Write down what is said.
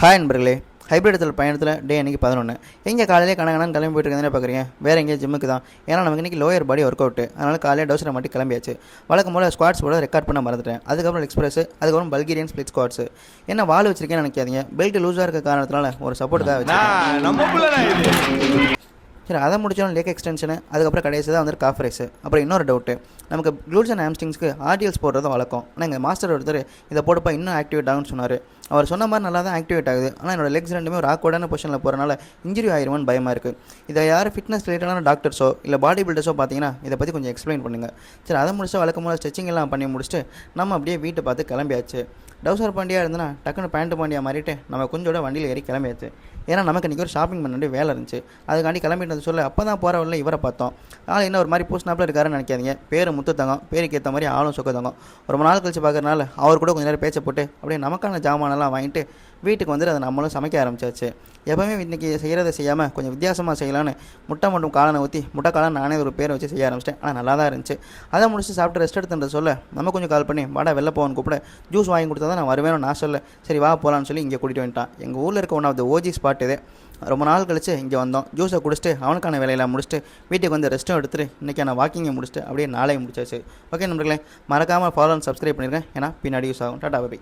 Hi நண்பர்களே, hybrid இடத்துல பயணத்தில் டே அன்றைக்கி 11. எங்கே காலையிலே கணக்கான கிளம்பி போயிட்டு இருக்கேன் பார்க்குறீங்க. வேறு எங்கேயும் ஜிம்முக்கு தான். ஏன்னா நமக்கு இன்றைக்கி லோயர் பாடி ஒர்க் அவுட்டு. அதனால் காலையில் டவுசரை மட்டும் கிளம்பியாச்சு. வழக்கம் போல் ஸ்குவாட்ஸ் கூட ரெக்கார்ட் பண்ண மறந்துட்டேன். அதுக்கப்புறம் எக்ஸ்பிரஸ், அதுக்கப்புறம் பல்கேரியன் ஸ்பிளிட் ஸ்குவாட்ஸ். என்ன வால் வச்சிருக்கேன்னு நினைக்காதீங்க. பெல்ட் லூஸாக இருக்க காரணத்தினால ஒரு சப்போர்ட்டுக்காக வச்சு சரி அதை முடிச்சாலும் லேக் எக்ஸ்டென்ஷனு, அதுக்கப்புறம் கடைசி தான் வந்து காஃப் ரைஸு. அப்புறம் இன்னொரு டவுட்டு, நமக்கு க்ளூட்ஸ் அண்ட் ஹாம்ஸ்ட்ரிங்ஸ்க்கு ஆர்டிஎல்ஸ் போடுறது வழக்கம். ஆனால் எங்கள் மாஸ்டர் ஒருத்தர் இதை போட்டுப்பா இன்னும் ஆக்டிவேட் ஆகும்னு சொன்னார். அவர் சொன்ன மாதிரி நல்லா தான் ஆக்டிவேட் ஆகுது. ஆனால் என்னோட லெக்ஸ் ரெண்டுமே ஒரு ஆக்வர்டான பொசிஷனில் போகிறனால இன்ஜுரி ஆயிருமான்னு பயமாக இருக்குது. இதை யார் ஃபிட்னஸ் ரிலேட்டடான டாக்டர்ஸோ இல்லை பாடி பில்டர்ஸோ பார்த்தீங்கன்னா இதை பற்றி கொஞ்சம் எக்ஸ்பிளைன் பண்ணுங்கள். சரி அதை முடிச்சு வழக்கம் போல் ஸ்ட்ரெச்சிங் எல்லாம் பண்ணி முடிச்சுட்டு நம்ம அப்படியே வீட்டை பார்த்து கிளம்பியாச்சு. டவுசர் பாண்டியாக இருந்தனா டக்குன்னு பேண்ட்டு பாண்டியாக மாறிட்டு நம்ம கொஞ்சோட வண்டியில் ஏறி கிளம்பியாச்சு. ஏன்னா நமக்கு இன்றைக்கி ஒரு ஷாப்பிங் பண்ண வேலை இருந்துச்சு. அதுக்காண்டி கிளம்பிட்டு சொல்ல அப்போ தான் போகிற வரல இவரை பார்த்தோம். ஆள் என்ன ஒரு மாதிரி பூஸ்னாப்பில் இருக்காருன்னு நினைக்காதீங்க. பேர் முத்து தங்கம், பேருக்கு ஏற்ற மாதிரி ஆளும் சொக்க தங்கம். ரொம்ப நாள் கழிச்சு பார்க்குறதுனால அவர் கூட கொஞ்சம் நேரம் பேச்சை போட்டு அப்படியே நமக்கான ஜாமானெல்லாம் வாங்கிட்டு வீட்டுக்கு வந்துட்டு அதை நம்மளும் சமைக்க ஆரம்பிச்சாச்சு. எப்போவுமே இன்றைக்கி செய்கிறத செய்யாமல் கொஞ்சம் வித்தியாசமாக செய்யலான்னு முட்டை மட்டும் காலனை ஊற்றி முட்டை காலம் நானே ஒரு பேரை வச்சு செய்ய ஆரம்பிச்சிட்டேன். ஆனால் நல்லா தான் இருந்துச்சு. அதை முடிச்சு சாப்பிட்டு ரெஸ்ட் எடுத்துன்ற சொல்ல நம்ம கொஞ்சம் கால் பண்ணி வாடா வெளில போகணுன்னு கூப்பிட ஜூஸ் வாங்கி கொடுத்தா தான் நான் வருவேன்னு நான் சொல்ல சரி வா போகலான்னு சொல்லி இங்கே கூட்டிகிட்டு வந்துட்டான். எங்கள் ஊரில் இருக்க one of the OG spot இது. ரொம்ப நாள் கழிச்சு இங்கே வந்தோம். ஜூஸை குடிச்சிட்டு அவனுக்கான வேலையெல்லாம் முடிச்சுட்டு வீட்டுக்கு வந்து ரெஸ்ட்டும் எடுத்துகிட்டு இன்றைக்கான வாக்கிங்கை முடிச்சுட்டு அப்படியே நாளே முடிச்சாச்சு. ஓகே நண்பர்களே, மறக்காமல் ஃபாலோ அண்ட் சப்ஸ்கிரைப் பண்ணியிருக்கேன். ஏன்னா பின்னாடி யூஸ் ஆகும். Tata bye.